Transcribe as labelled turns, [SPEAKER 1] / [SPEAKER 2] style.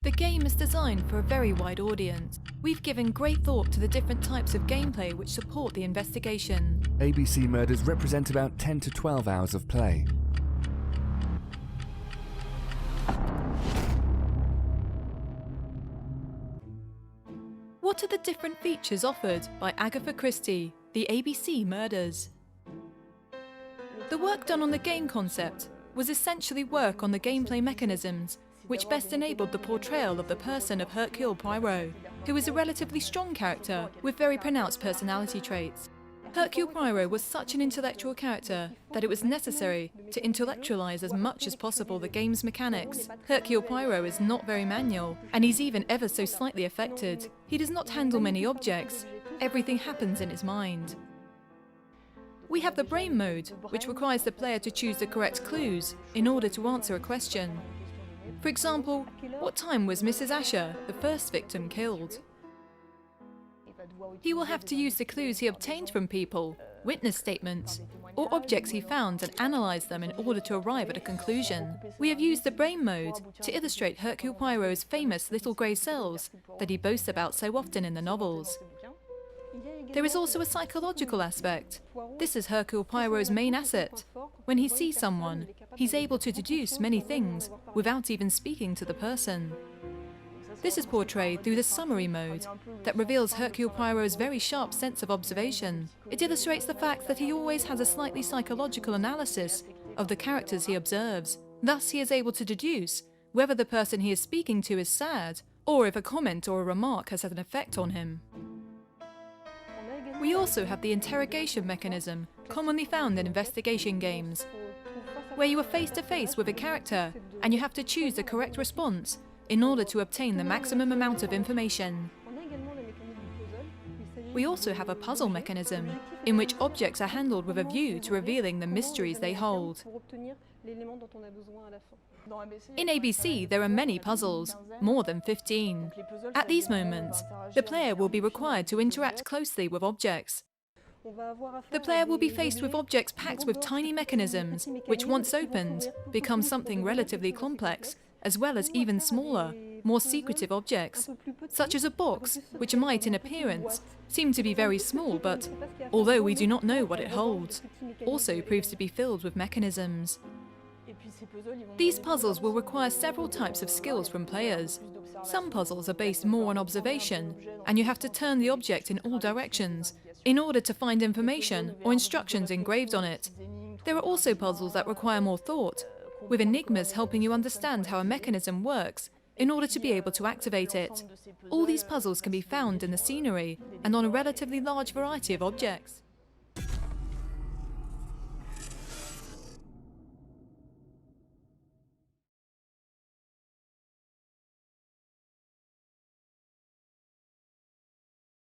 [SPEAKER 1] The game is designed for a very wide audience. We've given great thought to the different types of gameplay which support the investigation.
[SPEAKER 2] ABC murders represent about 10 to 12 hours of play.
[SPEAKER 1] What are the different features offered by Agatha Christie, the ABC murders? The work done on the game concept was essentially work on the gameplay mechanisms which best enabled the portrayal of the person of Hercule Poirot, who is a relatively strong character with very pronounced personality traits. Hercule Poirot was such an intellectual character that it was necessary to intellectualize as much as possible the game's mechanics. Hercule Poirot is not very manual, and he's even ever so slightly affected. He does not handle many objects. Everything happens in his mind. We have the brain mode, which requires the player to choose the correct clues in order to answer a question. For example, what time was Mrs. Asher, the first victim, killed? He will have to use the clues he obtained from people, witness statements, or objects he found and analyse them in order to arrive at a conclusion. We have used the brain mode to illustrate Hercule Poirot's famous little grey cells that he boasts about so often in the novels. There is also a psychological aspect. This is Hercule Poirot's main asset. When he sees someone, he's able to deduce many things without even speaking to the person. This is portrayed through the summary mode that reveals Hercule Poirot's very sharp sense of observation. It illustrates the fact that he always has a slightly psychological analysis of the characters he observes. Thus, he is able to deduce whether the person he is speaking to is sad, or if a comment or a remark has had an effect on him. We also have the interrogation mechanism, commonly found in investigation games, where you are face to face with a character and you have to choose the correct response in order to obtain the maximum amount of information. We also have a puzzle mechanism, in which objects are handled with a view to revealing the mysteries they hold. In ABC, there are many puzzles, more than 15. At these moments, the player will be required to interact closely with objects. The player will be faced with objects packed with tiny mechanisms, which once opened, become something relatively complex, as well as even smaller, more secretive objects, such as a box, which might in appearance seem to be very small but, although we do not know what it holds, also proves to be filled with mechanisms. These puzzles will require several types of skills from players. Some puzzles are based more on observation, and you have to turn the object in all directions in order to find information or instructions engraved on it. There are also puzzles that require more thought, with enigmas helping you understand how a mechanism works in order to be able to activate it. All these puzzles can be found in the scenery and on a relatively large variety of objects.